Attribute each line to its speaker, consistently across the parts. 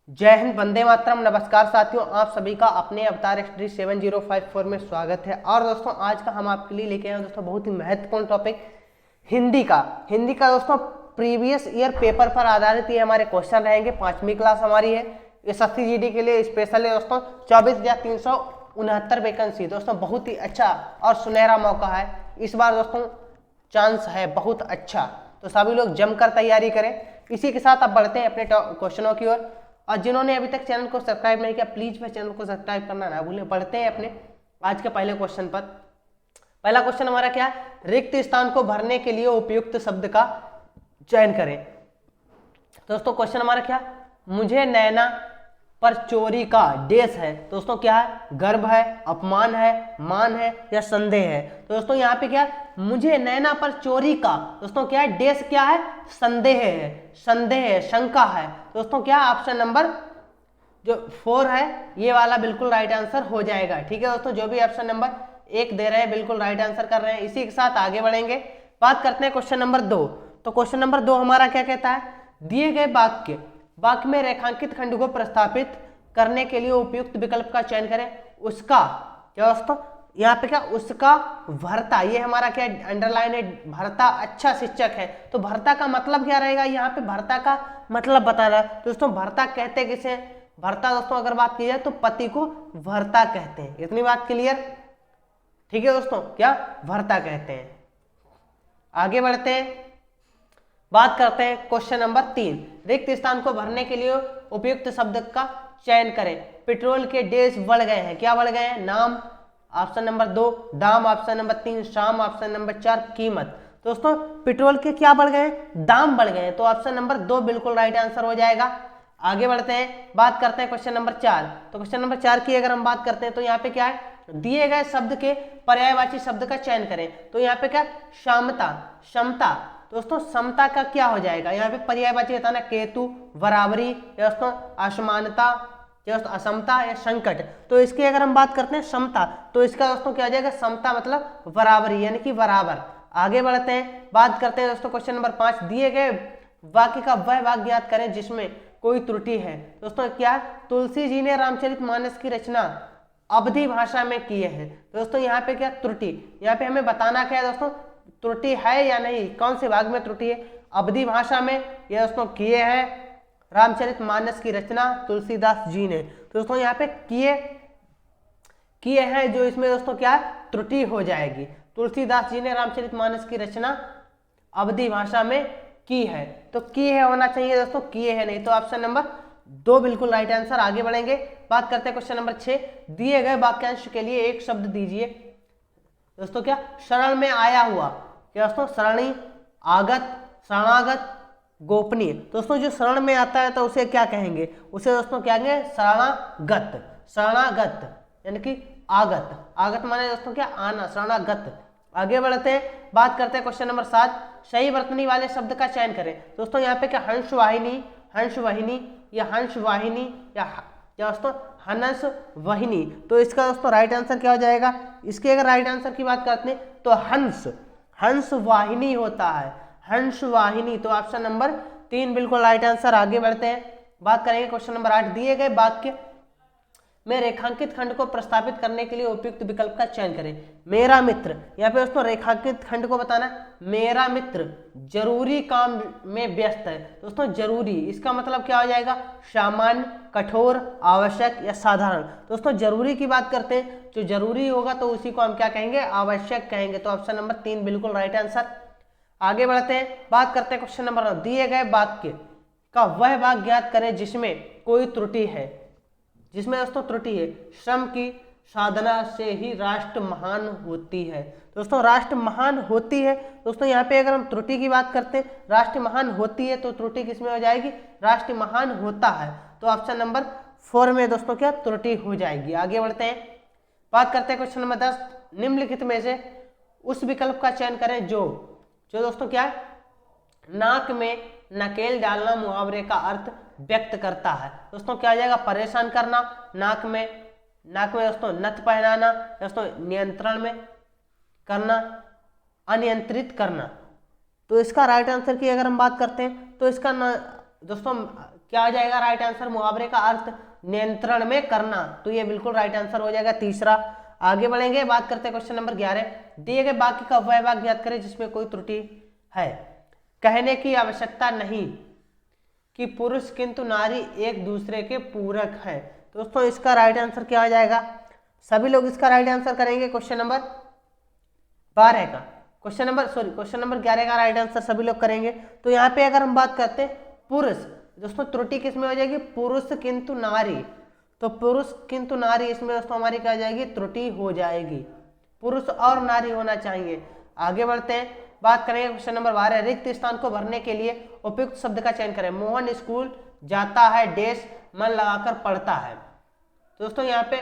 Speaker 1: जय हिंद, वंदे मातरम। नमस्कार साथियों, आप सभी का अपने अवतार एक्सट्री 7054 में स्वागत है। और दोस्तों आज का हम आपके लिए लेके आए हैं दोस्तों बहुत ही महत्वपूर्ण टॉपिक हिंदी का दोस्तों प्रीवियस ईयर पेपर पर आधारित ये हमारे क्वेश्चन रहेंगे। 5वीं क्लास हमारी है। एसएससी जीडी के लिए स्पेशल है दोस्तों। 24,369 वैकेंसी दोस्तों, बहुत ही अच्छा और सुनहरा मौका है इस बार दोस्तों। चांस है बहुत अच्छा, तो सभी लोग जमकर तैयारी करें। इसी के साथ अब बढ़ते हैं अपने क्वेश्चनों की ओर। और जिन्होंने अभी तक चैनल को सब्सक्राइब नहीं किया, प्लीज मेरे चैनल को सब्सक्राइब करना ना भूलें। बढ़ते हैं अपने आज के पहले क्वेश्चन पर। पहला क्वेश्चन हमारा क्या है? रिक्त स्थान को भरने के लिए उपयुक्त शब्द का चयन करें। दोस्तों क्वेश्चन हमारा क्या? मुझे नैना पर चोरी का डेस है। दोस्तों क्या है? गर्व है, अपमान है, मान है या संदेह है। तो दोस्तों यहाँ पे क्या? मुझे नैना पर चोरी का दोस्तों क्या है? डेस क्या है? संदेह है, संदेह है, शंका है। दोस्तों क्या? ऑप्शन नंबर जो 4 है ये वाला बिल्कुल राइट आंसर हो जाएगा। ठीक है दोस्तों, जो भी ऑप्शन नंबर 1 दे रहे हैं बिल्कुल राइट आंसर कर रहे हैं। इसी के साथ आगे बढ़ेंगे, बात करते हैं क्वेश्चन नंबर 2। तो क्वेश्चन नंबर 2 हमारा क्या कहता है? दिए गए वाक्य में रेखांकित खंड को प्रस्तापित करने के लिए उपयुक्त विकल्प का चयन करें। उसका क्या दोस्तों? यहाँ पे क्या? उसका भर्ता, ये हमारा क्या अंडरलाइन है? भर्ता अच्छा शिक्षक है। तो भर्ता का मतलब क्या रहेगा? यहाँ पे भर्ता का मतलब बता रहा है दोस्तों। भर्ता कहते किसे? भर्ता दोस्तों अगर बात की जाए तो पति को भर्ता कहते हैं। इतनी बात क्लियर? ठीक है दोस्तों, क्या भर्ता कहते हैं। आगे बढ़ते हैं, बात करते हैं क्वेश्चन नंबर 3। रिक्त स्थान को भरने के लिए उपयुक्त शब्द का चयन करें। पेट्रोल के डेज बढ़ गए हैं। क्या बढ़ गए हैं? नाम ऑप्शन नंबर 2, दाम ऑप्शन नंबर 3, शाम ऑप्शन नंबर 4, कीमत। दोस्तों पेट्रोल के क्या बढ़ गए हैं? दाम बढ़ गए हैं। तो ऑप्शन नंबर 2 बिल्कुल राइट आंसर हो जाएगा। आगे बढ़ते हैं, बात करते हैं क्वेश्चन नंबर 4। तो क्वेश्चन नंबर 4 की अगर हम बात करते हैं तो यहाँ पे क्या है? दिए गए शब्द के पर्यायवाची शब्द का चयन करें। तो यहाँ पे क्या? क्षमता, क्षमता। दोस्तों समता का क्या हो जाएगा? यहाँ पे पर्यायवाची बताना। केतु, बराबरी या दोस्तों असमानता या दोस्तों असमता या संकट। तो इसकी अगर हम बात करते हैं समता, तो इसका दोस्तों क्या हो जाएगा? समता मतलब बराबरी, यानी कि बराबर। आगे बढ़ते हैं, बात करते हैं दोस्तों क्वेश्चन नंबर 5। दिए गए वाक्य का वह भाग ज्ञात करें जिसमें कोई त्रुटि है। दोस्तों क्या? तुलसी जी ने रामचरितमानस की रचना अवधी भाषा में की है। दोस्तों यहाँ पे क्या? त्रुटि। यहाँ पे हमें बताना क्या है दोस्तों? त्रुटि है या नहीं, कौन से भाग में त्रुटि है? अवधी भाषा में ये दोस्तों किए हैं। रामचरितमानस की रचना तुलसीदास जी ने। तो दोस्तों यहाँ पे किए हैं, जो इसमें दोस्तों क्या त्रुटि हो जाएगी। तुलसीदास जी ने रामचरितमानस की रचना अवधी भाषा में की है। तो की है होना चाहिए दोस्तों, किए है नहीं। तो ऑप्शन नंबर 2 बिल्कुल राइट आंसर। आगे बढ़ेंगे, बात करते हैं क्वेश्चन नंबर 6। दिए गए वाक्यांश के लिए एक शब्द दीजिए। दोस्तों क्या? शरण में आया हुआ। क्या दोस्तों? सरणी, आगत, शरणागत, गोपनीय। दोस्तों जो शरण में आता है तो उसे क्या कहेंगे? उसे दोस्तों क्या कहेंगे? शरणागत, शरणागत यानी कि आगत। आगत माने दोस्तों क्या? आना, शरणागत। आगे बढ़ते हैं, बात करते हैं क्वेश्चन नंबर 7। सही वर्तनी वाले शब्द का चयन करें। दोस्तों यहाँ पे क्या? हंस वाहिनी, हंस वाहिनी या हंस वाहिनी या दोस्तों हंस वाहिनी। तो इसका दोस्तों राइट आंसर क्या हो जाएगा? इसके अगर राइट आंसर की बात करते हैं तो हंस, हंस वाहिनी होता है, हंस वाहिनी। तो ऑप्शन नंबर 3 बिल्कुल राइट आंसर। आगे बढ़ते हैं, बात करेंगे क्वेश्चन नंबर 8। दिए गए वाक्य में रेखांकित खंड को प्रस्तापित करने के लिए उपयुक्त विकल्प का चयन करें। मेरा मित्र, यहाँ पे दोस्तों रेखांकित खंड को बताना। मेरा मित्र जरूरी काम में व्यस्त है। दोस्तों जरूरी, इसका मतलब क्या हो जाएगा? सामान्य, कठोर, आवश्यक या साधारण। दोस्तों जरूरी की बात करते हैं, जो जरूरी होगा तो उसी को हम क्या कहेंगे? आवश्यक कहेंगे। तो ऑप्शन नंबर 3 बिल्कुल राइट आंसर। आगे बढ़ते हैं, बात करते हैं क्वेश्चन नंबर 9। दिए गए वाक्य का वह भाग ज्ञात करें जिसमें कोई त्रुटि है। जिसमें दोस्तों त्रुटि है। श्रम की साधना से ही राष्ट्र महान होती है। दोस्तों राष्ट्र महान होती है। दोस्तों यहाँ पे अगर हम त्रुटि की बात करते हैं, राष्ट्र महान होती है, तो त्रुटि किसमें हो जाएगी? राष्ट्र महान होता है। तो ऑप्शन नंबर 4 में दोस्तों क्या? त्रुटि हो जाएगी। आगे बढ़ते हैं, बात करते हैं क्वेश्चन नंबर 10। निम्नलिखित में से उस विकल्प का चयन करें जो दोस्तों क्या है? नाक में नकेल डालना मुहावरे का अर्थ व्यक्त करता है। दोस्तों क्या आ जाएगा? परेशान करना, नाक में दोस्तों नथ पहनाना, दोस्तों नियंत्रण में करना, अनियंत्रित करना। तो इसका राइट आंसर की अगर हम बात करते हैं तो इसका दोस्तों क्या हो जाएगा राइट आंसर? मुहावरे का अर्थ नियंत्रण में करना, तो ये बिल्कुल राइट आंसर हो जाएगा तीसरा। आगे बढ़ेंगे, बात करते हैं क्वेश्चन नंबर 11। दिए गए वाक्य का वह भाग याद करें जिसमें कोई त्रुटि है। कहने की आवश्यकता नहीं कि पुरुष किंतु नारी एक दूसरे के पूरक है। दोस्तों इसका राइट आंसर क्या हो जाएगा? सभी लोग इसका राइट आंसर करेंगे क्वेश्चन नंबर 12 का, क्वेश्चन नंबर 11 का राइट आंसर सभी लोग करेंगे। तो यहाँ पे अगर हम बात करते हैं पुरुष, दोस्तों त्रुटि किस में हो जाएगी? पुरुष किंतु नारी, तो पुरुष किंतु नारी, इसमें दोस्तों हमारी क्या हो जाएगी? त्रुटि हो जाएगी, पुरुष और नारी होना चाहिए। आगे बढ़ते हैं, बात करेंगे क्वेश्चन नंबर 12। रिक्त स्थान को भरने के लिए उपयुक्त शब्द का चयन करें। मोहन स्कूल जाता है डैश मन लगाकर पढ़ता है। दोस्तों यहाँ पे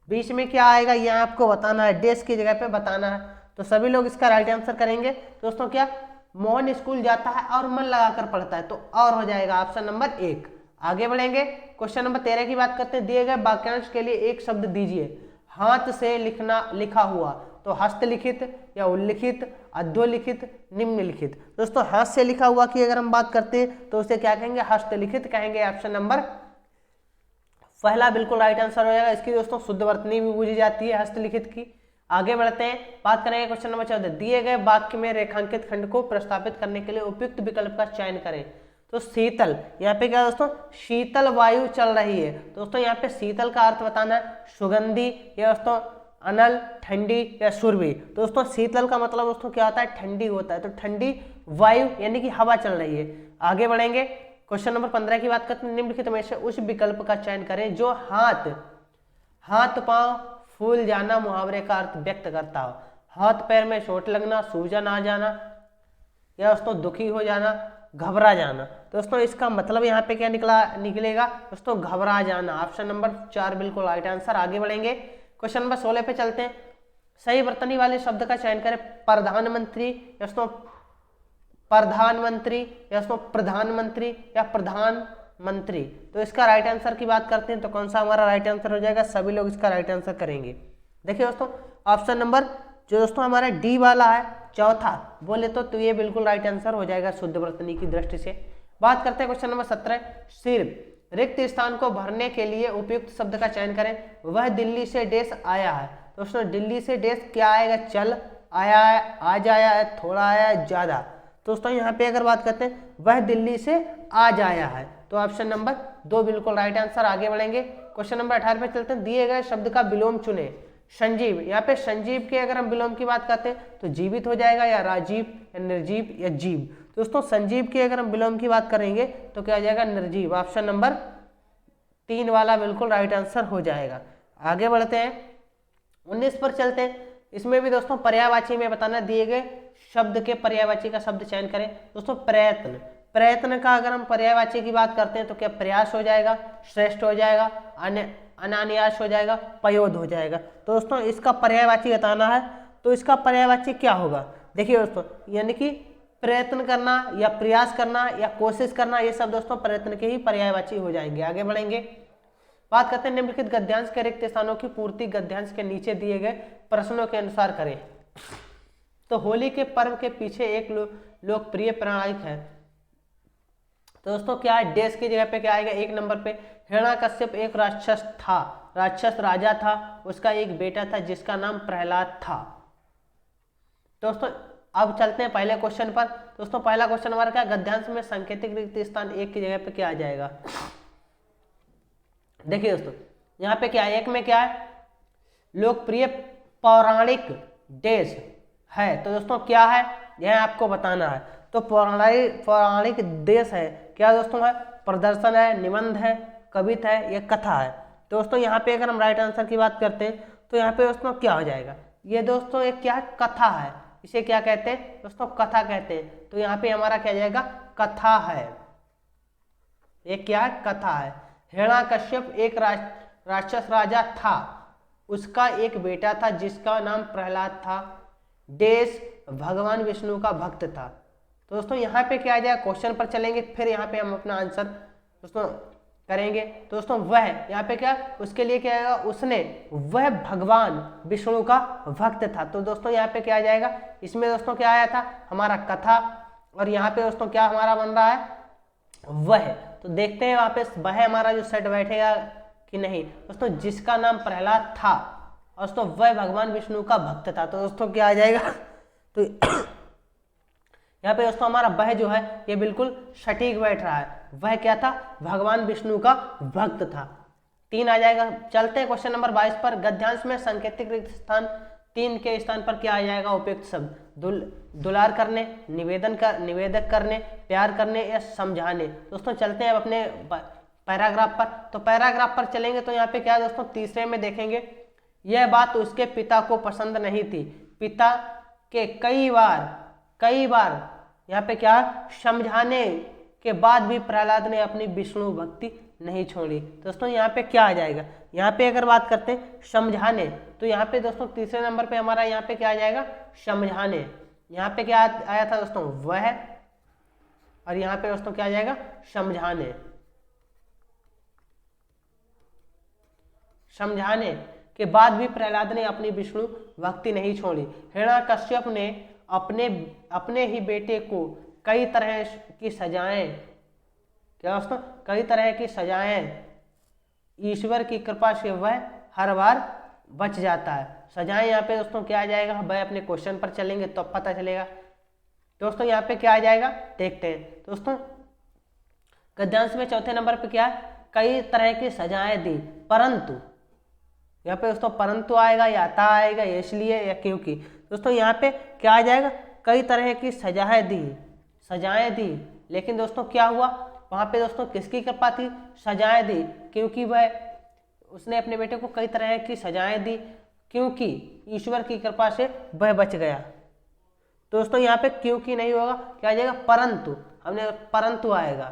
Speaker 1: बीच में क्या आएगा ये आपको बताना है, डैश की जगह पे बताना है। तो सभी लोग इसका राइट आंसर करेंगे। दोस्तों क्या? मोहन स्कूल जाता है और मन लगाकर पढ़ता है, तो और हो जाएगा ऑप्शन नंबर 1। आगे बढ़ेंगे, क्वेश्चन नंबर 13 की बात करते हैं। दिए गए वाक्यांश के लिए एक शब्द दीजिए। हाथ से लिखा हुआ, तो हस्तलिखित या उल्लिखित, अधोलिखित, निम्नलिखित। दोस्तों हाथ से लिखा हुआ की अगर हम बात करते हैं तो उसे क्या कहेंगे? हस्तलिखित कहेंगे। ऑप्शन नंबर पहला बिल्कुल राइट आंसर हो जाएगा। इसकी दोस्तों शुद्ध वर्तनी भी पूछी जाती है हस्तलिखित की। आगे बढ़ते हैं, बात करेंगे क्वेश्चन नंबर 14। दिए गए वाक्य में रेखांकित खंड को प्रस्तावित करने के लिए उपयुक्त विकल्प का चयन करें। तो शीतल, यहाँ पे क्या दोस्तों? शीतल वायु चल रही है। दोस्तों यहाँ पे शीतल का अर्थ बताना है सुगंधी या दोस्तों अनल, ठंडी या सुरभि। दोस्तों शीतल का मतलब दोस्तों क्या होता है? ठंडी होता है, तो ठंडी वायु यानी कि हवा चल रही है। आगे बढ़ेंगे, क्वेश्चन नंबर 15 की बात करते हैं। निम्नलिखित में से उस विकल्प का चयन करें जो हाथ पांव फूल जाना मुहावरे का अर्थ व्यक्त करता हो। हाथ पैर में चोट लगना, सूजन आ जाना या दोस्तों दुखी हो जाना, घबरा जाना। दोस्तों इसका मतलब यहाँ पे क्या निकलेगा? दोस्तों घबरा जाना। ऑप्शन नंबर 4 बिल्कुल राइट आंसर। आगे बढ़ेंगे, क्वेश्चन नंबर 16 पे चलते हैं। सही वर्तनी वाले शब्द का चयन करें। प्रधानमंत्री या दोस्तों प्रधानमंत्री या दोस्तों प्रधानमंत्री या प्रधानमंत्री। तो इसका राइट आंसर की बात करते हैं तो कौन सा हमारा राइट आंसर हो जाएगा? सभी लोग इसका राइट आंसर करेंगे। देखिए दोस्तों ऑप्शन नंबर जो दोस्तों हमारा डी वाला है चौथा बोले तो ये बिल्कुल राइट आंसर हो जाएगा शुद्ध वर्तनी की दृष्टि से। बात करते हैं क्वेश्चन नंबर 17। सिर्फ रिक्त स्थान को भरने के लिए उपयुक्त शब्द का चयन करें। वह दिल्ली से डैश आया है। दोस्तों दिल्ली से डैश क्या आएगा? चल आया है, आज आया है, थोड़ा आया है, ज्यादा। दोस्तों यहाँ पे अगर बात करते हैं वह दिल्ली से आज आया है, तो ऑप्शन नंबर 2 बिल्कुल राइट आंसर। आगे बढ़ेंगे, क्वेश्चन नंबर 18 पे चलते हैं। दिए गए शब्द का विलोम चुने। संजीव, यहाँ पे संजीव के अगर हम विलोम की बात करते हैं तो जीवित हो जाएगा, या राजीव या निर्जीव या जीव। दोस्तों संजीव की अगर हम विलोम की बात करेंगे तो क्या हो जाएगा? निर्जीव। ऑप्शन नंबर 3 वाला बिल्कुल राइट आंसर हो जाएगा। आगे बढ़ते हैं, 19 पर चलते हैं। इसमें भी दोस्तों पर्यायवाची में बताना, दिए गए शब्द के पर्यायवाची का शब्द चयन करें। दोस्तों प्रयत्न, प्रयत्न का अगर हम पर्यायवाची की बात करते हैं तो क्या प्रयास हो जाएगा, श्रेष्ठ हो जाएगा, अनायास हो जाएगा, पयोद हो जाएगा। तो दोस्तों इसका पर्यायवाची बताना है तो इसका पर्यायवाची क्या होगा? देखिए दोस्तों यानी कि प्रयत्न करना या प्रयास करना या कोशिश करना, ये सब दोस्तों प्रयत्न के ही पर्यायवाची हो जाएंगे। आगे बढ़ेंगे, बात करते हैं निम्नलिखित गद्यांश के रिक्त स्थानों की पूर्ति गद्यांश के नीचे दिए गए प्रश्नों के अनुसार करें। तो होली के पर्व के पीछे एक लोकप्रिय प्रणाली है। तो दोस्तों क्या है? डैश की जगह पे क्या आएगा? 1 नंबर पे हिरण्यकश्यप एक राक्षस था, राक्षस राजा था, उसका एक बेटा था जिसका नाम प्रहलाद था। दोस्तों अब चलते हैं पहले क्वेश्चन पर। दोस्तों पहला क्वेश्चन हमारा क्या? गद्यांश में सांकेतिक रिक्त स्थान 1 की जगह पे क्या आ जाएगा? देखिए दोस्तों यहाँ पे क्या है? 1 में क्या है? लोकप्रिय पौराणिक डैश है। तो दोस्तों क्या है यह आपको बताना है। तो पौराणिक देश है क्या दोस्तों? है प्रदर्शन है, निबंध है, कविता है या कथा है। दोस्तों यहाँ पे अगर हम राइट आंसर की बात करते हैं तो यहाँ पे दोस्तों क्या हो जाएगा? ये दोस्तों एक क्या है? कथा है। इसे क्या कहते हैं दोस्तों? कथा कहते हैं। तो यहाँ पे हमारा क्या जाएगा? कथा है। ये क्या है? कथा है। हिरण्यकश्यप एक राक्षस राजा था, उसका एक बेटा था जिसका नाम प्रहलाद था, देश भगवान विष्णु का भक्त था। तो दोस्तों यहाँ पे क्या आ जाएगा? क्वेश्चन पर चलेंगे, फिर यहाँ पे हम अपना आंसर दोस्तों करेंगे। दोस्तों वह यहाँ पे क्या? उसके लिए क्या आएगा? उसने, वह भगवान विष्णु का भक्त था। तो दोस्तों यहाँ पे क्या आ जाएगा? इसमें दोस्तों क्या आया था? हमारा कथा, और यहाँ पे दोस्तों क्या हमारा बन रहा है? वह। तो देखते हैं वहां पे वह हमारा जो सेट बैठेगा कि नहीं। दोस्तों जिसका नाम प्रहलाद था और दोस्तों वह भगवान विष्णु का भक्त था, तो दोस्तों क्या आ जाएगा, तो यहाँ पे दोस्तों हमारा वह जो है ये बिल्कुल सटीक बैठ रहा है। वह क्या था, भगवान विष्णु का भक्त था। 3 आ जाएगा। चलते हैं क्वेश्चन नंबर 22 पर। गद्यांश में सांकेतिक रिक्त स्थान 3 के स्थान पर क्या आ जाएगा, उपयुक्त शब्द। दुलार करने, निवेदक करने, प्यार करने या समझाने। दोस्तों चलते हैं अब अपने पैराग्राफ पर। तो पैराग्राफ पर चलेंगे तो यहाँ पे क्या है दोस्तों, तीसरे में देखेंगे, यह बात उसके पिता को पसंद नहीं थी। पिता के कई बार यहाँ पे क्या, समझाने के बाद भी प्रहलाद ने अपनी विष्णु भक्ति नहीं छोड़ी। दोस्तों यहाँ पे क्या आ जाएगा, यहाँ पे अगर बात करते हैं समझाने, तो यहाँ पे दोस्तों तीसरे नंबर पे हमारा यहाँ पे क्या आ जाएगा, समझाने। यहाँ पे क्या आया था दोस्तों, वह, और यहाँ पे दोस्तों क्या आ जाएगा, समझाने। समझाने के बाद भी प्रहलाद ने अपनी विष्णु भक्ति नहीं छोड़ी। हिरण्यकश्यप ने अपने ही बेटे को कई तरह की सजाएं, क्या दोस्तों, कई तरह की सजाएं, ईश्वर की कृपा से वह हर बार बच जाता है। सजाएं यहाँ पे दोस्तों क्या आ जाएगा, वह अपने क्वेश्चन पर चलेंगे तो पता चलेगा। दोस्तों यहाँ पे क्या आ जाएगा, देखते हैं। दोस्तों गद्यांश में चौथे नंबर पे क्या है, कई तरह की सजाएं दी, परंतु, यहाँ पे दोस्तों परंतु आएगा या ता आएगा, या इसलिए या क्योंकि। दोस्तों यहाँ पे क्या आ जाएगा, कई तरह की सजाएं दी, लेकिन दोस्तों क्या हुआ वहां पे दोस्तों, किसकी कृपा थी, सजाएं दी, क्योंकि उसने अपने बेटे को कई तरह की सजाएं दी, क्योंकि ईश्वर की कृपा से वह बच गया। दोस्तों यहाँ पे क्योंकि नहीं होगा, क्या आ जाएगा, परंतु, हमने परंतु आएगा।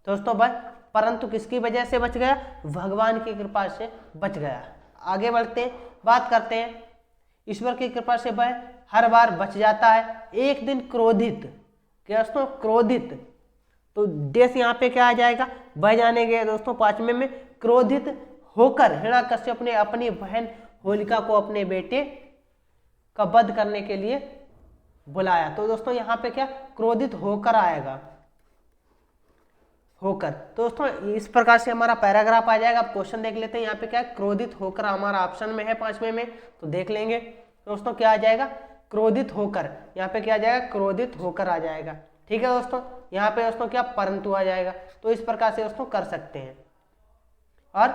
Speaker 1: दोस्तों वह परंतु किसकी वजह से बच गया, भगवान की कृपा से बच गया। आगे बढ़ते हैं, बात करते हैं, ईश्वर की कृपा से वह हर बार बच जाता है। एक दिन क्रोधित, क्या दोस्तों, क्रोधित, तो देश यहाँ पे क्या आ जाएगा, वह जानेंगे दोस्तों 5वें में। क्रोधित होकर हिरण्यकश्यप ने अपनी बहन होलिका को अपने बेटे का वध करने के लिए बुलाया। तो दोस्तों यहाँ पे क्या, क्रोधित होकर आएगा, होकर। तो दोस्तों इस प्रकार से हमारा पैराग्राफ आ जाएगा। अब क्वेश्चन देख लेते हैं, यहाँ पे क्या है, क्रोधित होकर हमारा ऑप्शन में है 5वें में, तो देख लेंगे। दोस्तों क्या आ जाएगा, क्रोधित होकर, यहाँ पे क्या आ जाएगा, क्रोधित होकर आ जाएगा। ठीक है दोस्तों, यहाँ पे दोस्तों क्या, परंतु आ जाएगा। तो इस प्रकार से दोस्तों कर सकते हैं। और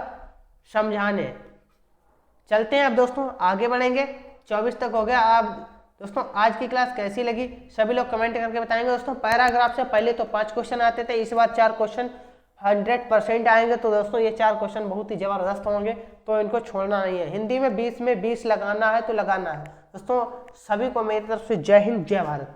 Speaker 1: समझाने, चलते हैं अब दोस्तों आगे बढ़ेंगे। 24 तक हो गया। अब दोस्तों आज की क्लास कैसी लगी सभी लोग कमेंट करके बताएंगे। दोस्तों पैराग्राफ से पहले तो 5 क्वेश्चन आते थे, इस बार 4 क्वेश्चन 100% आएंगे। तो दोस्तों ये 4 क्वेश्चन बहुत ही जबरदस्त होंगे, तो इनको छोड़ना नहीं है। हिंदी में 20 में 20 लगाना है तो लगाना है। दोस्तों सभी को मेरी तरफ से जय हिंद, जय भारत।